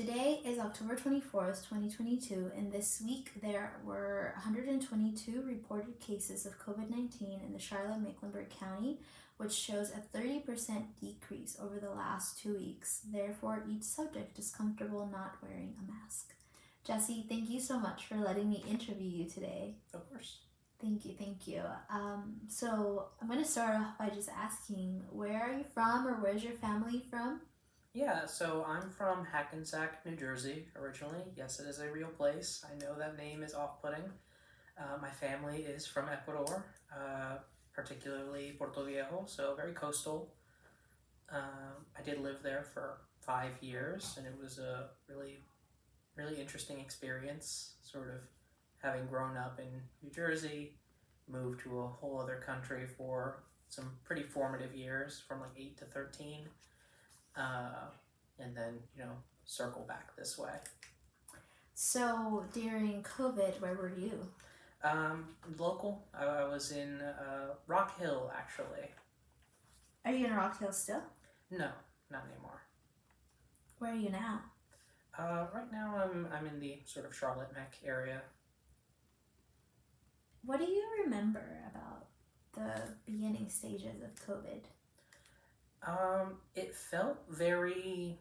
Today is October 24th, 2022, and this week there were 122 reported cases of COVID-19 in the Charlotte-Mecklenburg County, which shows a 30% decrease over the last 2 weeks. Therefore, each subject is comfortable not wearing a mask. Jesse, thank you so much for letting me interview you today. Of course. Thank you. So I'm going to start off by just asking, where are you from, or where's your family from? Yeah, so I'm from Hackensack, New Jersey, originally. Yes, it is a real place. I know that name is off-putting. My family is from Ecuador, particularly Puerto Viejo, so very coastal. I did live there for 5 years, and it was a really, really interesting experience, sort of having grown up in New Jersey, moved to a whole other country for some pretty formative years, from like 8 to 13. And then, circle back this way. So during COVID, where were you? Local. I was in Rock Hill, actually. Are you in Rock Hill still? No, not anymore. Where are you now? Right now I'm in the sort of Charlotte Mech area. What do you remember about the beginning stages of COVID? It felt very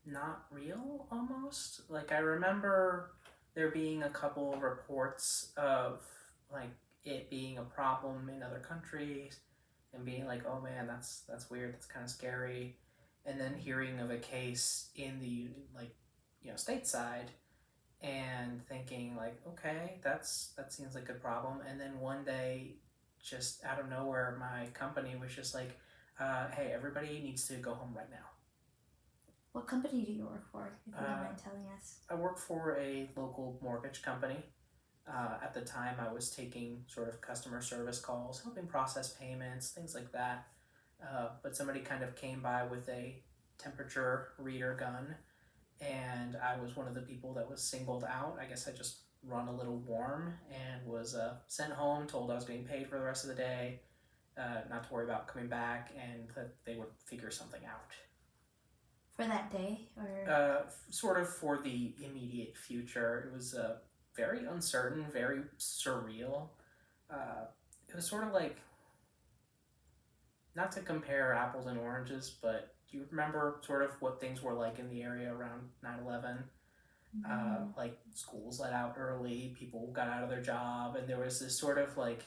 not real, almost. Like, I remember there being a couple reports of like it being a problem in other countries and being like, oh man, that's weird, that's kind of scary, and then hearing of a case in the stateside and thinking like, okay, that seems like a problem. And then one day, just out of nowhere, my company was just like, hey, everybody needs to go home right now. What company do you work for, if you don't mind telling us? I work for a local mortgage company. At the time, I was taking sort of customer service calls, helping process payments, things like that. But somebody kind of came by with a temperature reader gun, and I was one of the people that was singled out. I guess I just run a little warm and was sent home, told I was being paid for the rest of the day, not to worry about coming back, and that they would figure something out. For that day, or? Sort of for the immediate future. It was very uncertain, very surreal. It was sort of like, not to compare apples and oranges, but do you remember sort of what things were like in the area around 9/11? Like, schools let out early, people got out of their job, and there was this sort of like,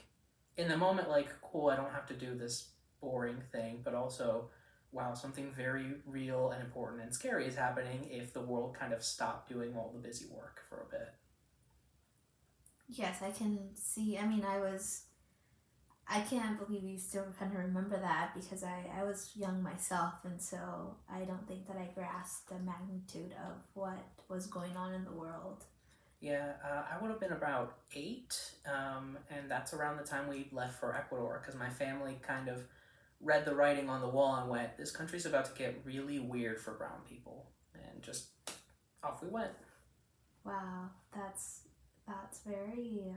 in the moment, like, cool, I don't have to do this boring thing, but also, wow, something very real and important and scary is happening if the world kind of stopped doing all the busy work for a bit. Yes, I can see. I can't believe you still kind of remember that, because I was young myself, and so I don't think that I grasped the magnitude of what was going on in the world. Yeah, I would have been about 8, and that's around the time we left for Ecuador, because my family kind of read the writing on the wall and went, this country's about to get really weird for brown people, and just off we went. Wow, that's very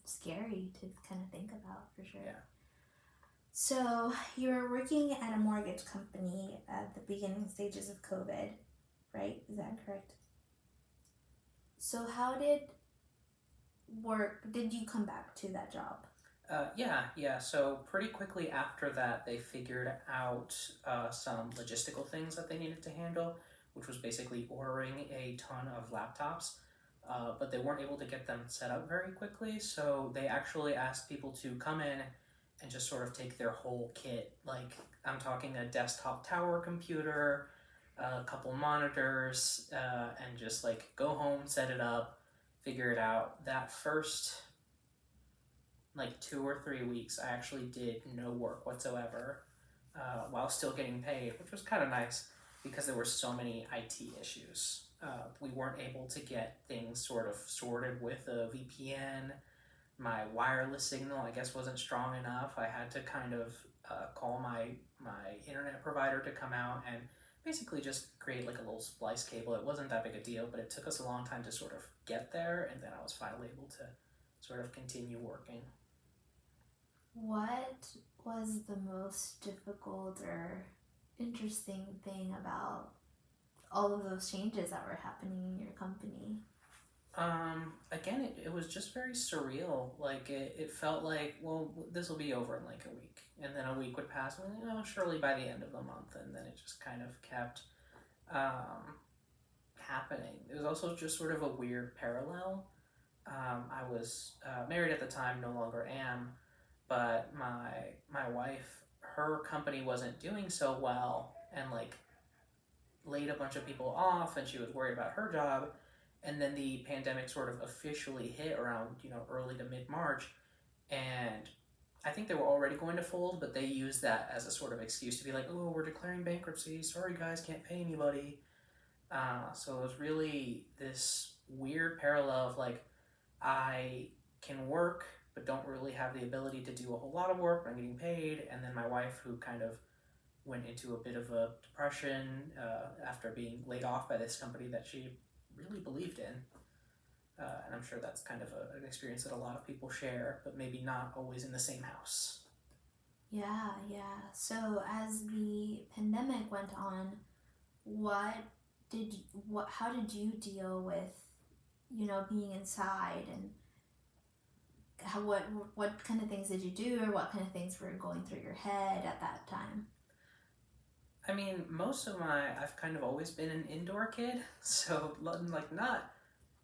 scary to kind of think about, for sure. Yeah. So you were working at a mortgage company at the beginning stages of COVID, right? Is that correct? So how did you come back to that job? Yeah. So pretty quickly after that, they figured out some logistical things that they needed to handle, which was basically ordering a ton of laptops, but they weren't able to get them set up very quickly. So they actually asked people to come in and just sort of take their whole kit. Like, I'm talking a desktop tower computer, a couple monitors, and just like go home, set it up, figure it out. That first like 2 or 3 weeks, I actually did no work whatsoever, while still getting paid, which was kind of nice because there were so many IT issues. We weren't able to get things sort of sorted with a VPN. My wireless signal, I guess, wasn't strong enough. I had to kind of call my internet provider to come out and basically just create like a little splice cable. It wasn't that big a deal, but it took us a long time to sort of get there, and then I was finally able to sort of continue working. What was the most difficult or interesting thing about all of those changes that were happening in your company? Again, it was just very surreal. Like, it felt like, well, this will be over in like a week. And then a week would pass, and surely by the end of the month. And then it just kind of kept um, happening. It was also just sort of a weird parallel. I was married at the time, no longer am, but my wife, her company wasn't doing so well, and like laid a bunch of people off, and she was worried about her job. And then the pandemic sort of officially hit around early to mid March, and I think they were already going to fold, but they used that as a sort of excuse to be like, "Oh, we're declaring bankruptcy. Sorry, guys, can't pay anybody." So it was really this weird parallel of like, I can work but don't really have the ability to do a whole lot of work, but I'm getting paid. And then my wife, who kind of went into a bit of a depression after being laid off by this company that she really believed in. And I'm sure that's kind of an experience that a lot of people share, but maybe not always in the same house. Yeah, yeah. So as the pandemic went on, what how did you deal with, being inside, and what kind of things did you do, or what kind of things were going through your head at that time? I mean, I've kind of always been an indoor kid, so like not,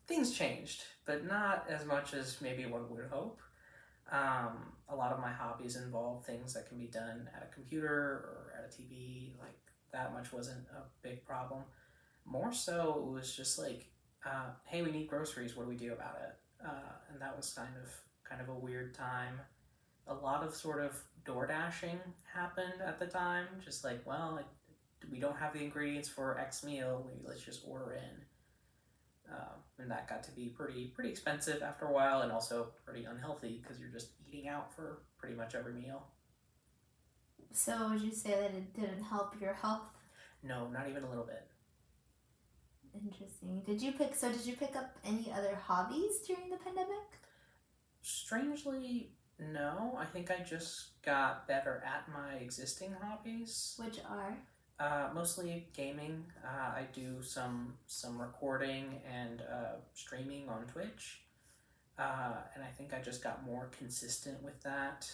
things changed, but not as much as maybe one would hope. A lot of my hobbies involve things that can be done at a computer or at a TV. Like, that much wasn't a big problem. More so, it was just like, hey, we need groceries. What do we do about it? And that was kind of a weird time. A lot of sort of door dashing happened at the time. Just like, well, we don't have the ingredients for X meal. Let's just order in. And that got to be pretty expensive after a while, and also pretty unhealthy because you're just eating out for pretty much every meal. So would you say that it didn't help your health? No, not even a little bit. Interesting. Did you pick up any other hobbies during the pandemic? Strangely, no. I think I just got better at my existing hobbies. Which are? Mostly gaming. I do some recording and streaming on Twitch, and I think I just got more consistent with that.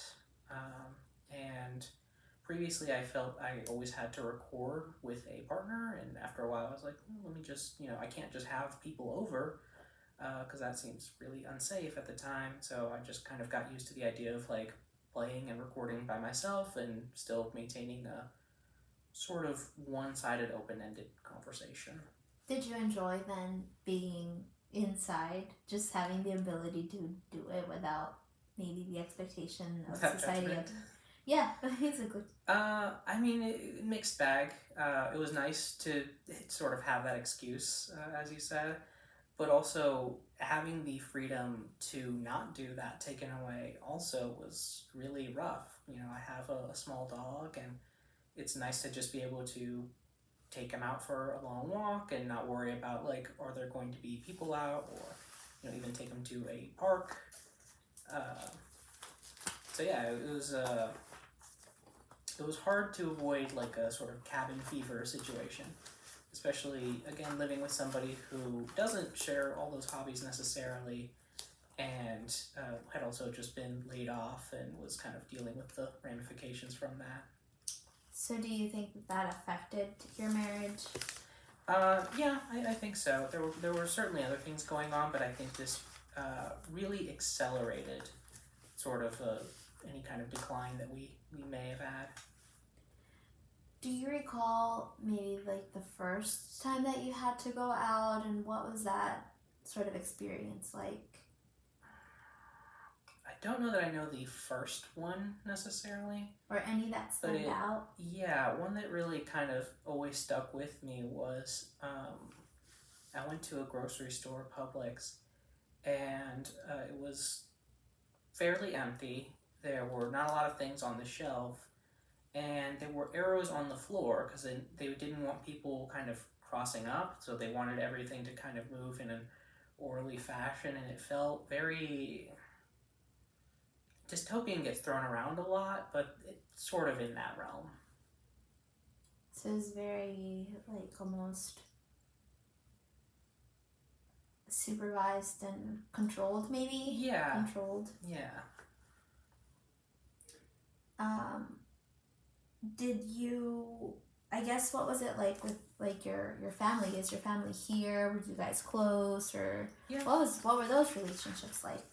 And previously, I felt I always had to record with a partner, and after a while, I was like, let me just, I can't just have people over, because that seems really unsafe at the time. So I just kind of got used to the idea of like playing and recording by myself and still maintaining a sort of one-sided, open-ended conversation. Did you enjoy then being inside, just having the ability to do it without maybe the expectation of Without society? judgment. Yeah, basically. I mean, mixed bag. It was nice to sort of have that excuse, as you said, but also having the freedom to not do that taken away also was really rough. I have a small dog, and it's nice to just be able to take him out for a long walk and not worry about like, are there going to be people out, or even take him to a park. So yeah, it was hard to avoid like a sort of cabin fever situation, especially again living with somebody who doesn't share all those hobbies necessarily, and had also just been laid off and was kind of dealing with the ramifications from that. So do you think that affected your marriage? Yeah, I think so. There were certainly other things going on, but I think this really accelerated sort of any kind of decline that we may have had. Do you recall maybe like the first time that you had to go out, and what was that sort of experience like? I don't know that I know the first one necessarily. Or any that stand out? Yeah, one that really kind of always stuck with me was I went to a grocery store, Publix, and it was fairly empty. There were not a lot of things on the shelf, and there were arrows on the floor because they didn't want people kind of crossing up, so they wanted everything to kind of move in an orderly fashion, and it felt very... Dystopian gets thrown around a lot, but it's sort of in that realm. So it's very like almost supervised and controlled, maybe? Yeah. Controlled. Yeah. Did you, I guess, what was it like with like your family? Is your family here? Were you guys close, or Yeah. what were those relationships like?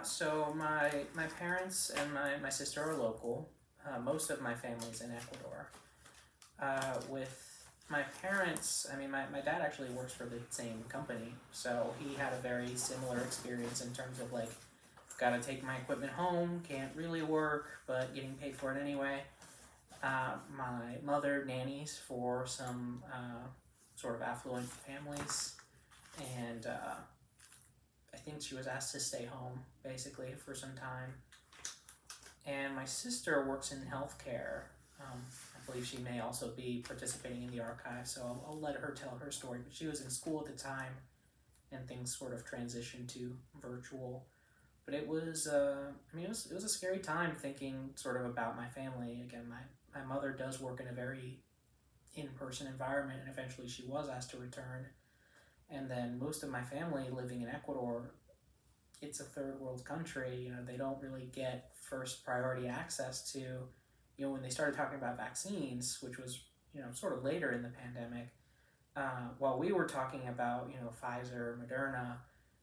So my parents and my sister are local. Most of my family's in Ecuador. With my parents, I mean, my dad actually works for the same company, so he had a very similar experience in terms of like, gotta take my equipment home, can't really work, but getting paid for it anyway. My mother nannies for some sort of affluent families, and I think she was asked to stay home basically for some time. And my sister works in healthcare. I believe she may also be participating in the archive, so I'll let her tell her story. But she was in school at the time, and things sort of transitioned to virtual. But it was, I mean, it was a scary time thinking sort of about my family. Again, my mother does work in a very in-person environment, and eventually she was asked to return. And then most of my family living in Ecuador, it's a third world country. You know, they don't really get first priority access to, you know, when they started talking about vaccines, which was, you know, sort of later in the pandemic. While we were talking about, you know, Pfizer, Moderna,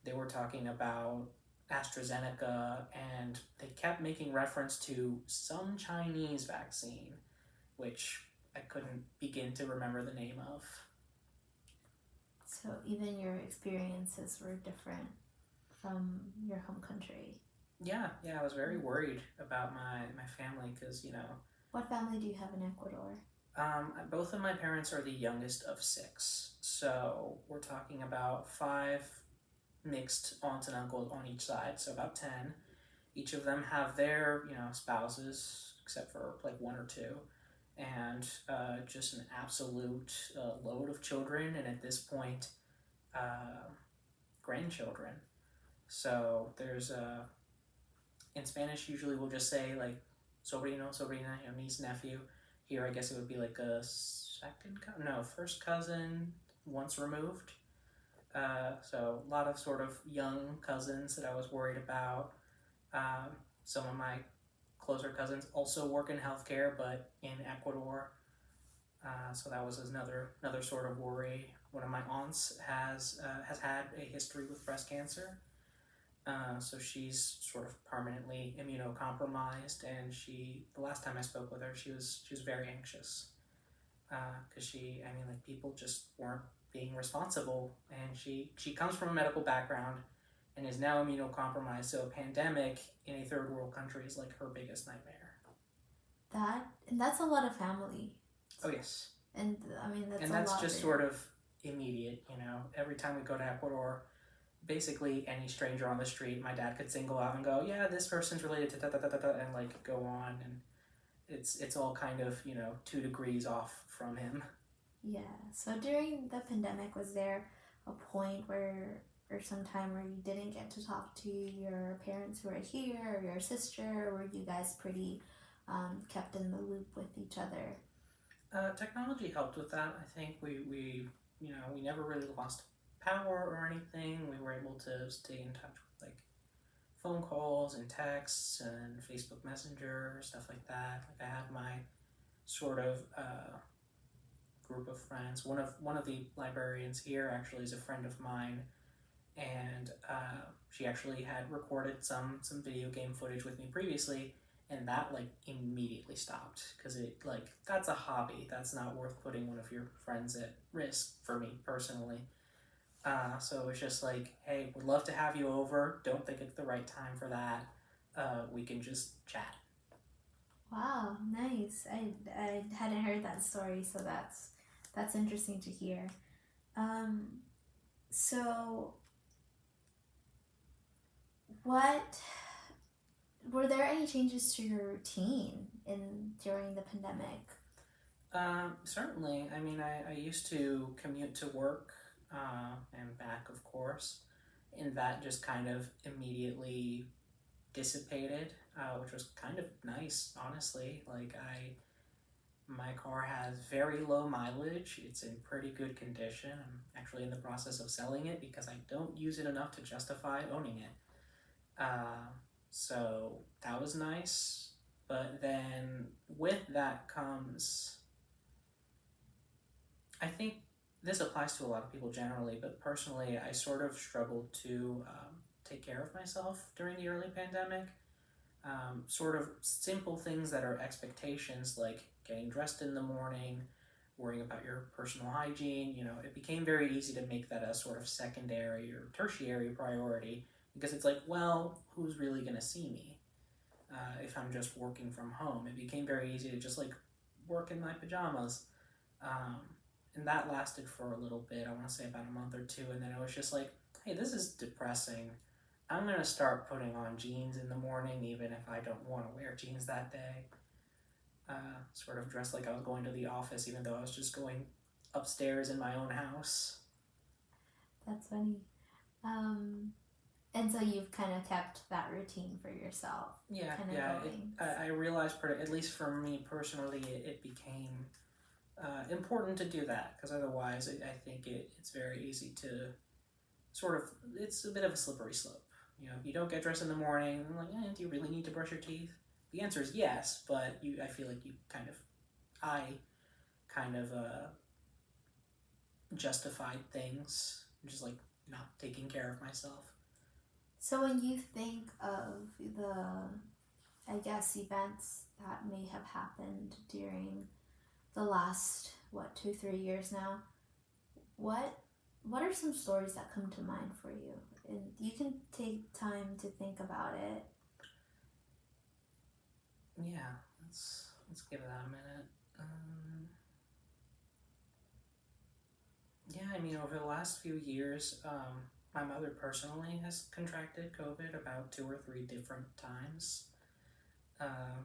they were talking about AstraZeneca, and they kept making reference to some Chinese vaccine, which I couldn't begin to remember the name of. So even your experiences were different from your home country. Yeah, I was very worried about my family because, you know. What family do you have in Ecuador? Both of my parents are the youngest of 6, so we're talking about 5 mixed aunts and uncles on each side, so about 10. Each of them have their, you know, spouses, except for like 1 or 2, and just an absolute load of children, and at this point, grandchildren. So there's in Spanish usually we'll just say like sobrino, sobrina, you know, niece, nephew. Here I guess it would be like a first cousin once removed. So a lot of sort of young cousins that I was worried about. Some of my closer cousins also work in healthcare, but in Ecuador. So that was another sort of worry. One of my aunts has had a history with breast cancer, so she's sort of permanently immunocompromised. And the last time I spoke with her, she was very anxious because like people just weren't being responsible, and she comes from a medical background and is now immunocompromised. So a pandemic in a third world country is like her biggest nightmare. That's a lot of family. Oh yes. And I mean that's just there. Sort of immediate. You know, every time we go to Ecuador, basically any stranger on the street, my dad could single out and go, yeah, this person's related to da da da da da, and like go on, and it's all kind of, you know, 2 degrees off from him. Yeah. So during the pandemic, was there a point where or some time where you didn't get to talk to your parents who are here, or your sister, or were you guys pretty kept in the loop with each other? Technology helped with that. I think we you know, we never really lost power or anything. We were able to stay in touch with like phone calls and texts and Facebook Messenger, stuff like that. Like I had my sort of group of friends. One of the librarians here actually is a friend of mine, and she actually had recorded some video game footage with me previously, and that like immediately stopped because it like, that's a hobby. That's not worth putting one of your friends at risk for me personally. So it was just like, hey, would love to have you over. Don't think it's the right time for that. We can just chat. Wow, nice. I hadn't heard that story, so that's interesting to hear. So what were there any changes to your routine during the pandemic? Certainly. I mean, I used to commute to work and back, of course, and that just kind of immediately dissipated, which was kind of nice, honestly. Like My car has very low mileage. It's in pretty good condition. I'm actually in the process of selling it because I don't use it enough to justify owning it. Uh, so that was nice. But then with that comes, I think this applies to a lot of people generally, but personally, I sort of struggled to take care of myself during the early pandemic. Sort of simple things that are expectations, like getting dressed in the morning, worrying about your personal hygiene. It became very easy to make that a sort of secondary or tertiary priority because it's like, well, who's really going to see me if I'm just working from home? It became very easy to just like work in my pajamas. Um, and that lasted for a little bit, I want to say about a month or two, and then it was just like, hey, this is depressing. I'm going to start putting on jeans in the morning, even if I don't want to wear jeans that day. Sort of dressed like I was going to the office, even though I was just going upstairs in my own house. That's funny. Um, and so you've kind of kept that routine for yourself. Yeah, kind of yeah. going. I realized, at least for me personally, it became important to do that because otherwise, I think it's very easy to it's a bit of a slippery slope. If you don't get dressed in the morning, I'm like, do you really need to brush your teeth? The answer is yes, but I feel like I kind of justified things, just like not taking care of myself. So when you think of the, I guess, events that may have happened during the last 2-3 years now, what are some stories that come to mind for you? And you can take time to think about it. Yeah, let's give that a minute. Yeah, I mean, over the last few years, my mother personally has contracted COVID about 2 or 3 different times.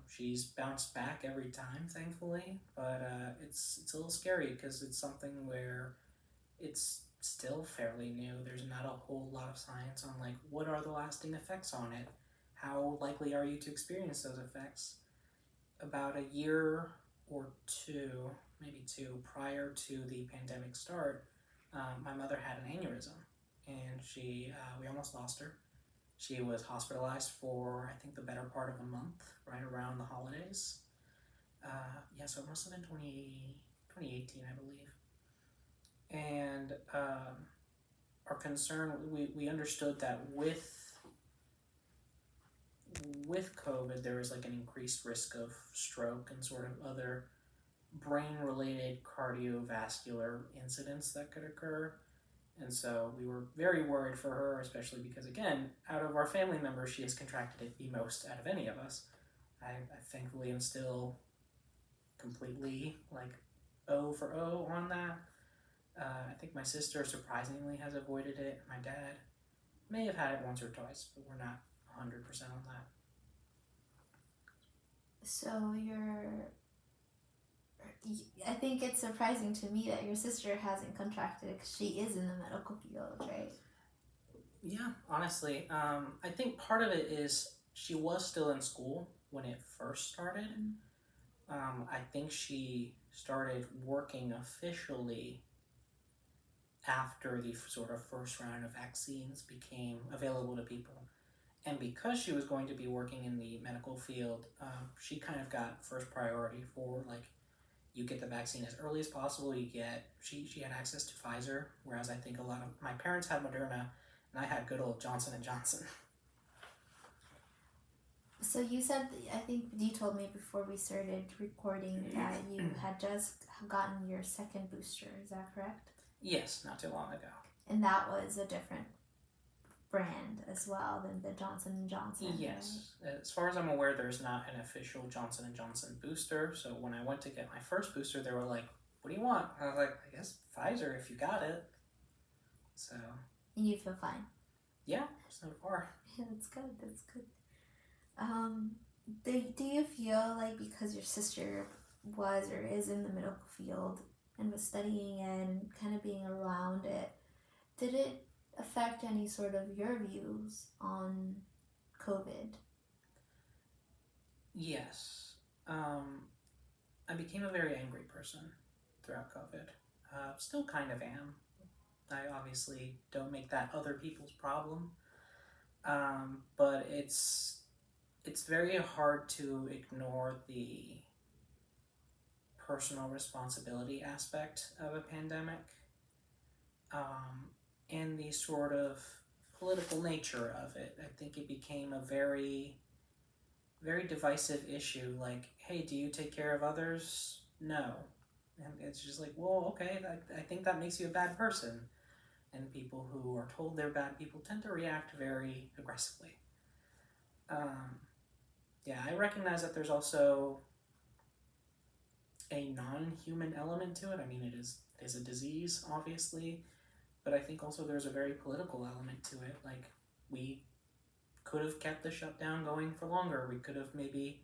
She's bounced back every time, thankfully, but it's a little scary because it's something where it's still fairly new. There's not a whole lot of science on like what are the lasting effects on it. How likely are you to experience those effects? About a year or two, maybe two, prior to the pandemic start, my mother had an aneurysm, and we almost lost her. She was hospitalized for I think the better part of a month, right around the holidays. So it must have been 2018, I believe. And our concern, we understood that with COVID, there was like an increased risk of stroke and sort of other brain-related cardiovascular incidents that could occur. And so we were very worried for her, especially because, again, out of our family members, she has contracted it the most out of any of us. I thankfully am still completely like O for O on that. I think my sister surprisingly has avoided it. My dad may have had it once or twice, but we're not 100% on that. So I think it's surprising to me that your sister hasn't contracted it because she is in the medical field, right? Yeah, honestly, I think part of it is she was still in school when it first started. I think she started working officially after the sort of first round of vaccines became available to people. And because she was going to be working in the medical field, she kind of got first priority for like, you get the vaccine as early as possible. She had access to Pfizer, whereas I think a lot of my parents had Moderna, and I had good old Johnson and Johnson. So you said, I think you told me before we started recording that you had just gotten your second booster. Is that correct? Yes, not too long ago. And that was a different brand as well than the Johnson & Johnson. Yes. Right? As far as I'm aware, there's not an official Johnson & Johnson booster. So when I went to get my first booster, they were like, what do you want? And I was like, I guess Pfizer if you got it. So. And you feel fine? Yeah, so far. Yeah, that's good. Do you feel like because your sister was or is in the medical field and was studying it and kind of being around it, did it affect any sort of your views on COVID? Yes. I became a very angry person throughout COVID. Still kind of am. I obviously don't make that other people's problem, but it's very hard to ignore the personal responsibility aspect of a pandemic, um, and the sort of political nature of it. I think it became a very, very divisive issue. Like, hey, do you take care of others? No. And it's just like, well, okay, I think that makes you a bad person. And people who are told they're bad people tend to react very aggressively. Um, yeah, I recognize that there's also a non-human element to it. I mean, it is a disease, obviously, but I think also there's a very political element to it. Like, we could have kept the shutdown going for longer. We could have maybe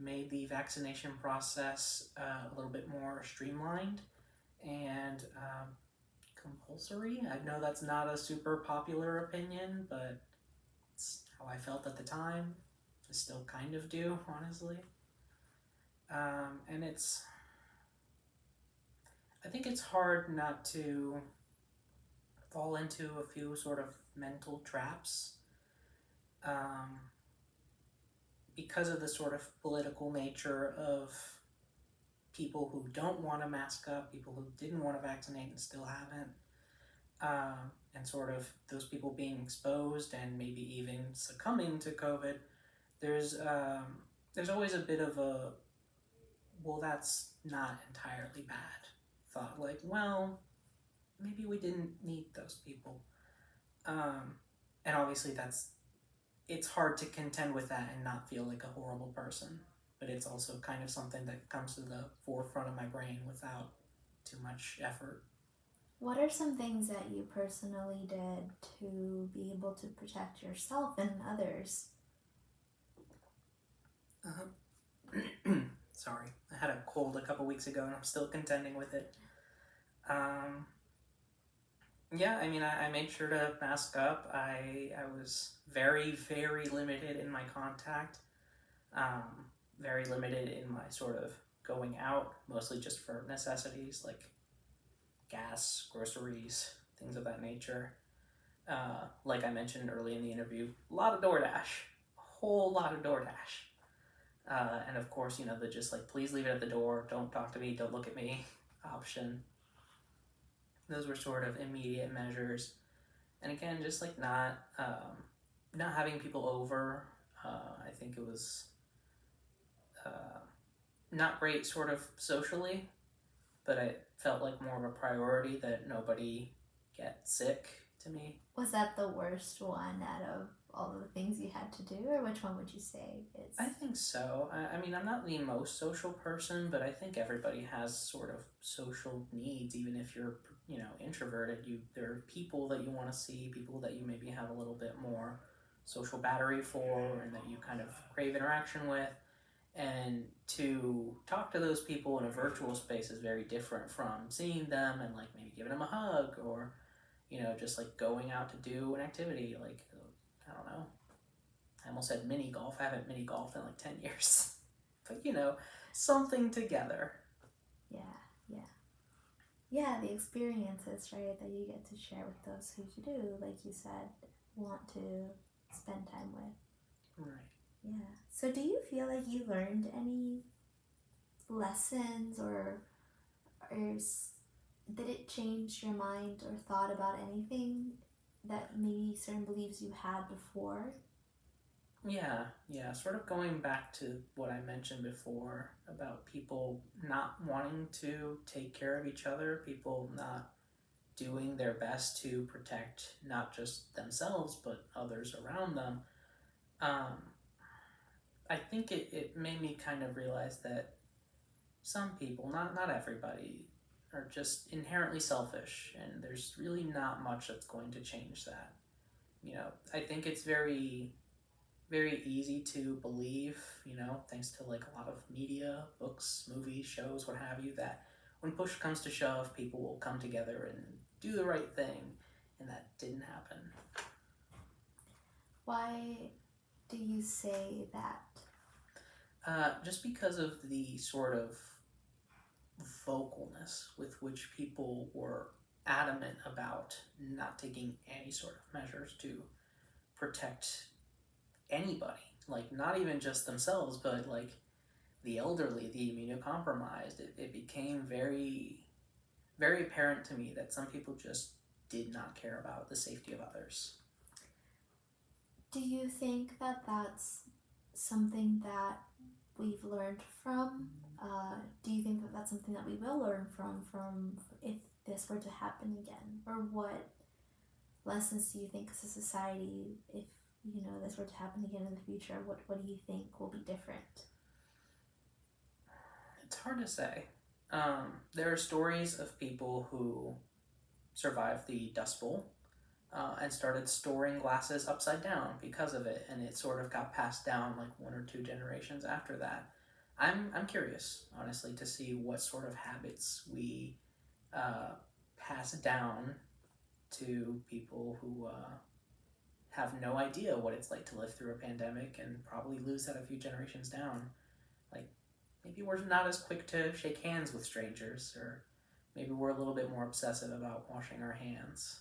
made the vaccination process a little bit more streamlined and compulsory. I know that's not a super popular opinion, but it's how I felt at the time. I still kind of do, honestly. And I think it's hard not to fall into a few sort of mental traps, um, because of the sort of political nature of people who don't want to mask up, people who didn't want to vaccinate and still haven't, and sort of those people being exposed and maybe even succumbing to COVID. There's there's always a bit of a, well, that's not entirely bad thought. Like, well, maybe we didn't need those people. Um, and obviously it's hard to contend with that and not feel like a horrible person. But it's also kind of something that comes to the forefront of my brain without too much effort. What are some things that you personally did to be able to protect yourself and others? Sorry, I had a cold a couple weeks ago and I'm still contending with it. Um, yeah, I mean, I made sure to mask up. I was very, very limited in my contact, um, very limited in my sort of going out, mostly just for necessities like gas, groceries, things of that nature. Like I mentioned early in the interview, a lot of DoorDash, a whole lot of DoorDash. And of course, the just like, please leave it at the door, don't talk to me, don't look at me option. Those were sort of immediate measures. And again, just like not having people over. I think it was uh, not great sort of socially, but it felt like more of a priority that nobody get sick to me. Was that the worst one out of all of the things you had to do, or which one would you say is? I think so. I mean, I'm not the most social person, but I think everybody has sort of social needs, even if you're, introverted. There are people that you want to see, people that you maybe have a little bit more social battery for, and that you kind of crave interaction with. And to talk to those people in a virtual space is very different from seeing them and like maybe giving them a hug, or just like going out to do an activity, like, I don't know, I almost said mini golf. I haven't mini golfed in like 10 years. But something together. Yeah, the experiences, right, that you get to share with those who you do, like you said, want to spend time with. Right. Yeah. So do you feel like you learned any lessons, or did it change your mind or thought about anything that maybe certain beliefs you had before? Yeah. Sort of going back to what I mentioned before about people not wanting to take care of each other, people not doing their best to protect not just themselves but others around them. Um, I think it made me kind of realize that some people, not everybody, are just inherently selfish, and there's really not much that's going to change that. I think it's very, very easy to believe, thanks to like a lot of media, books, movies, shows, what have you, that when push comes to shove, people will come together and do the right thing, and that didn't happen. Why do you say that? Just because of the sort of vocalness with which people were adamant about not taking any sort of measures to protect anybody, like not even just themselves, but like the elderly, the immunocompromised. It became very, very apparent to me that some people just did not care about the safety of others. Do you think that that's something that we've learned from? Do you think that that's something that we will learn from if this were to happen again? Or what lessons do you think as a society, if this were to happen again in the future, what do you think will be different? It's hard to say. There are stories of people who survived the Dust Bowl and started storing glasses upside down because of it, and it sort of got passed down like one or two generations after that. I'm curious, honestly, to see what sort of habits we pass down to people who have no idea what it's like to live through a pandemic and probably lose that a few generations down. Like, maybe we're not as quick to shake hands with strangers, or maybe we're a little bit more obsessive about washing our hands.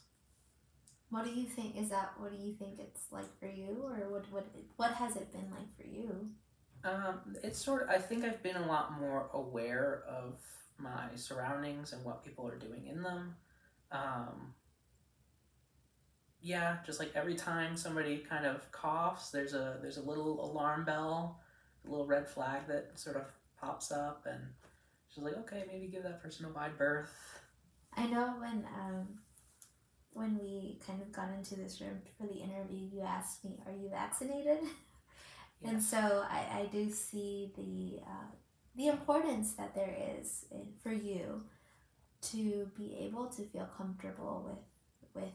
What do you think? What do you think it's like for you, or what has it been like for you? It's sort of, I think I've been a lot more aware of my surroundings and what people are doing in them. Um, yeah, just like every time somebody kind of coughs, there's a little alarm bell, a little red flag that sort of pops up, and she's like, okay, maybe give that person a wide berth. I know when we kind of got into this room for the interview, you asked me, "Are you vaccinated?" Yes. And so I do see the importance that there is for you to be able to feel comfortable with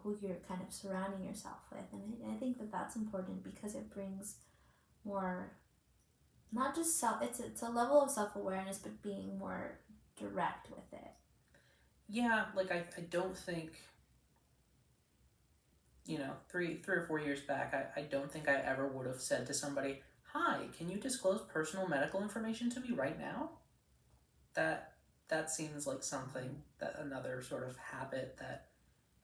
who you're kind of surrounding yourself with, and I think that that's important because it brings more, not just it's a level of self-awareness, but being more direct with it. Yeah, like I don't think, 3 or 4 years back, I don't think I ever would have said to somebody, hi, can you disclose personal medical information to me right now? That seems like something, that another sort of habit that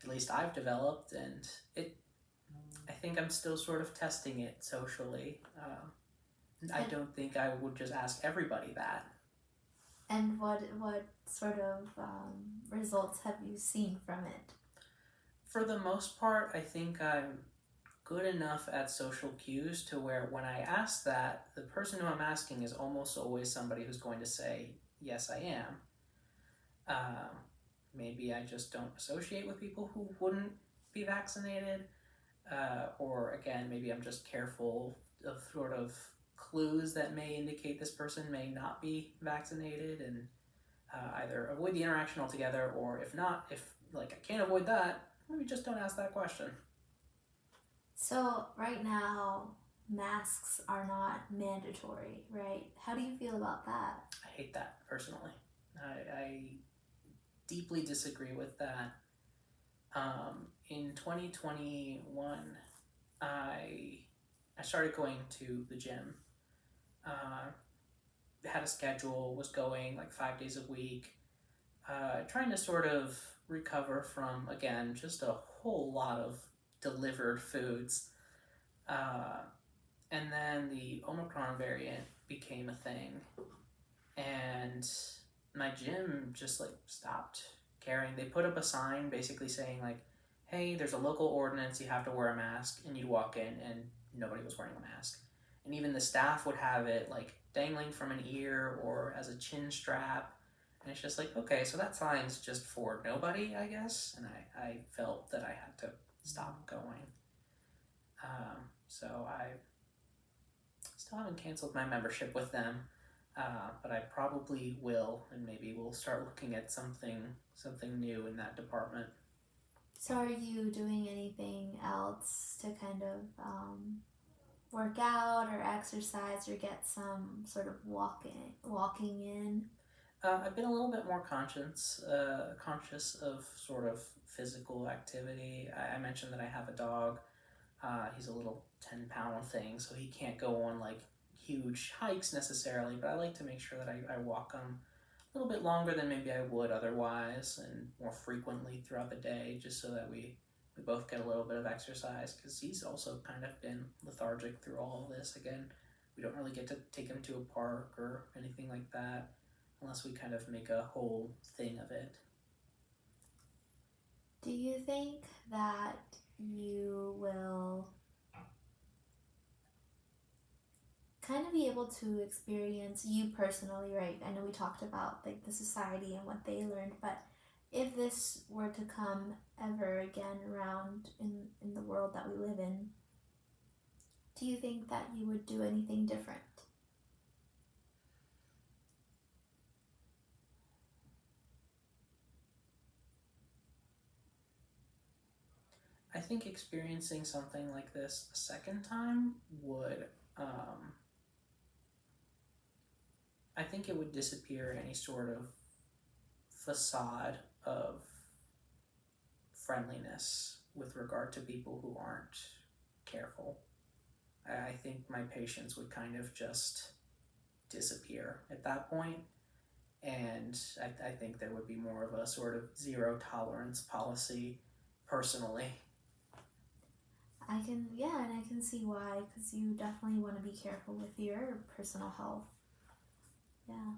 at least I've developed, and I think I'm still sort of testing it socially. I don't think I would just ask everybody that. And what sort of results have you seen from it? For the most part, I think I'm good enough at social cues to where when I ask that, the person who I'm asking is almost always somebody who's going to say, yes, I am. Maybe I just don't associate with people who wouldn't be vaccinated. Or again, maybe I'm just careful of sort of clues that may indicate this person may not be vaccinated, and either avoid the interaction altogether, or if not, if like I can't avoid that, maybe just don't ask that question. So right now, masks are not mandatory, right? How do you feel about that? I hate that personally. I deeply disagree with that. In 2021, I started going to the gym. Had a schedule, was going like 5 days a week, trying to sort of recover from, again, just a whole lot of delivered foods. And then the Omicron variant became a thing, and my gym just like stopped caring. They put up a sign basically saying like, hey, there's a local ordinance, you have to wear a mask, and you'd walk in and nobody was wearing a mask. And even the staff would have it like dangling from an ear or as a chin strap. And it's just like, okay, so that sign's just for nobody, I guess. And I felt that I had to stop going. So I still haven't canceled my membership with them, but I probably will, and maybe we'll start looking at something new in that department. So are you doing anything else to kind of work out or exercise or get some sort of walking in? I've been a little bit more conscious of sort of physical activity. I mentioned that I have a dog. He's a little 10-pound thing, so he can't go on like huge hikes necessarily, but I like to make sure that I walk them a little bit longer than maybe I would otherwise and more frequently throughout the day, just so that we both get a little bit of exercise, because he's also kind of been lethargic through all of this. Again, we don't really get to take him to a park or anything like that unless we kind of make a whole thing of it. Do you think that you will kind of be able to experience, you personally, right? I know we talked about like the society and what they learned, but if this were to come ever again around in the world that we live in, do you think that you would do anything different? I think experiencing something like this a second time would, I think it would disappear any sort of facade of friendliness with regard to people who aren't careful. I think my patience would kind of just disappear at that point, and I think there would be more of a sort of zero tolerance policy personally. And I can see why, because you definitely want to be careful with your personal health. Yeah.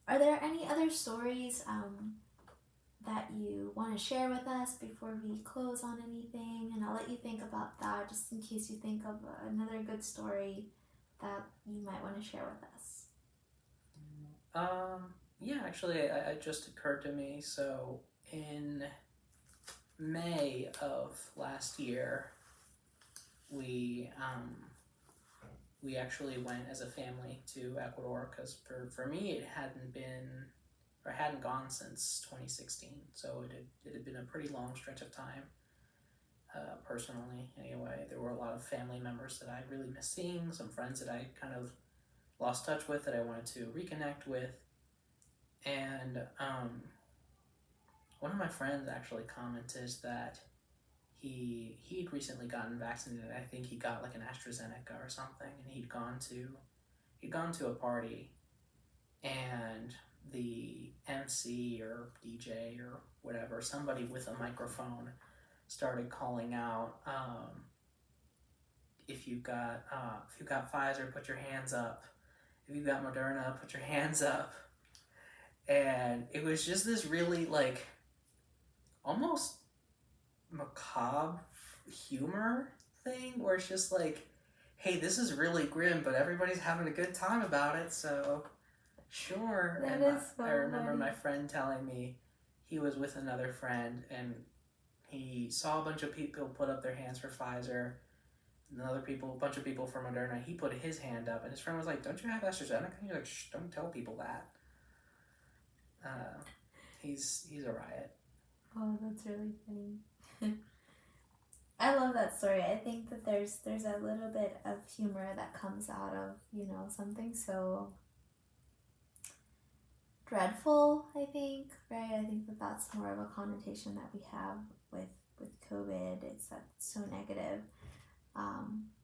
Are there any other stories that you want to share with us before we close on anything? And I'll let you think about that just in case you think of another good story that you might want to share with us. Yeah, actually, it just occurred to me. So in May of last year, we we actually went as a family to Ecuador, because for me it hadn't been, or hadn't gone since 2016, so it had been a pretty long stretch of time. Personally, anyway, there were a lot of family members that I really missed seeing, some friends that I kind of lost touch with that I wanted to reconnect with, and one of my friends actually commented that he'd recently gotten vaccinated. I think he got like an AstraZeneca or something, and he'd gone to a party, and the MC or DJ or whatever, somebody with a microphone, started calling out, if you got Pfizer, put your hands up. If you got Moderna, put your hands up. And it was just this really like almost macabre humor thing, where it's just like, hey, this is really grim, but everybody's having a good time about it, so sure. That And is so I remember funny. my friend telling me he was with another friend and he saw a bunch of people put up their hands for Pfizer, and a bunch of people for Moderna. He put his hand up, and his friend was like, "Don't you have AstraZeneca?" And he's like, "Shh, don't tell people that." He's a riot. Oh, that's really funny. I love that story. I think that there's a little bit of humor that comes out of, something so dreadful, I think, right? I think that that's more of a connotation that we have with COVID. It's that it's so negative.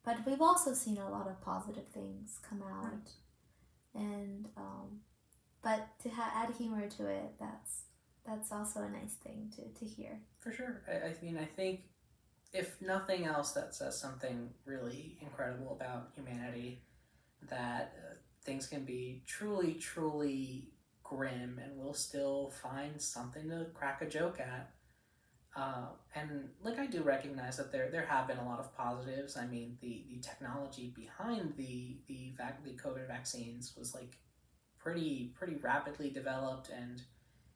But we've also seen a lot of positive things come out, and but to add humor to it, that's also a nice thing to hear. For sure. I mean, I think if nothing else, that says something really incredible about humanity, that things can be truly, truly grim, and we'll still find something to crack a joke at. And like, I do recognize that there have been a lot of positives. I mean, the technology behind the COVID vaccines was like pretty rapidly developed, and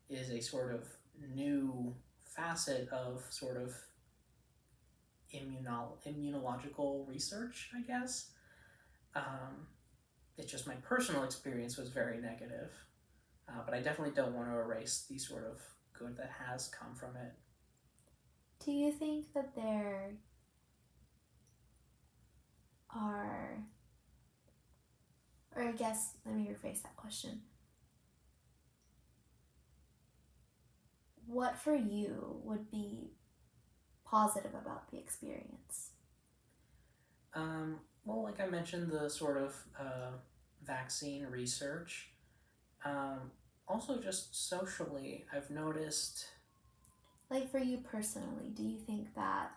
is a sort of new facet of sort of immunological research, I guess. It's just my personal experience was very negative, but I definitely don't want to erase the sort of good that has come from it. Do you think that there are, or I guess, let me rephrase that question. What for you would be positive about the experience? Well, like I mentioned, the sort of vaccine research. Um, Also, just socially, I've noticed. Like for you personally, do you think that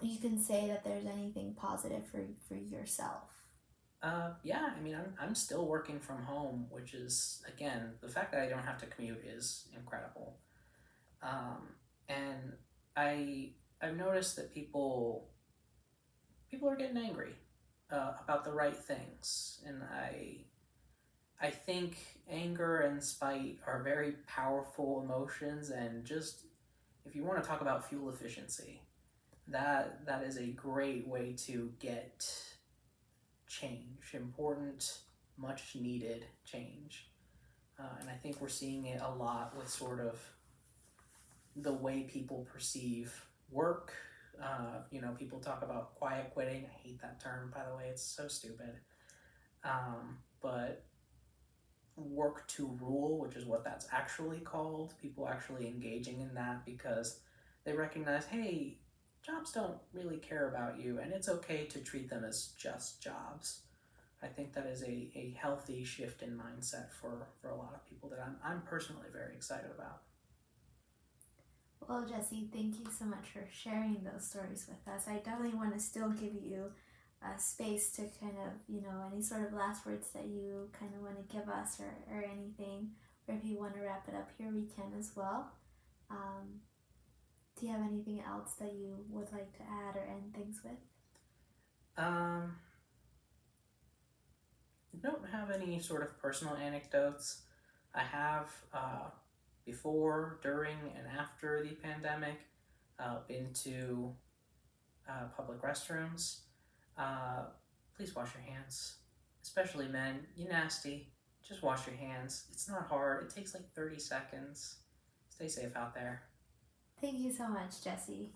you can say that there's anything positive for yourself? Yeah, I mean, I'm still working from home, which is, again, the fact that I don't have to commute is incredible. Um, and I I've noticed that people are getting angry about the right things, and I think anger and spite are very powerful emotions, and just if you want to talk about fuel efficiency, that is a great way to get change, important, much needed change. And I think we're seeing it a lot with sort of the way people perceive work. People talk about quiet quitting. I hate that term, by the way. It's so stupid. But work to rule, which is what that's actually called, people actually engaging in that because they recognize, hey, jobs don't really care about you, and it's okay to treat them as just jobs. I think that is a healthy shift in mindset for a lot of people that I'm personally very excited about. Well, Jesse, thank you so much for sharing those stories with us. I definitely want to still give you a space to kind of, any sort of last words that you kind of want to give us or anything. Or if you want to wrap it up here, we can as well. Um, do you have anything else that you would like to add or end things with? Um, don't have any sort of personal anecdotes. I have before, during, and after the pandemic been to public restrooms. Uh, Please wash your hands, especially men. You nasty. Just wash your hands. It's not hard. It takes like 30 seconds. Stay safe out there. Thank you so much, Jesse.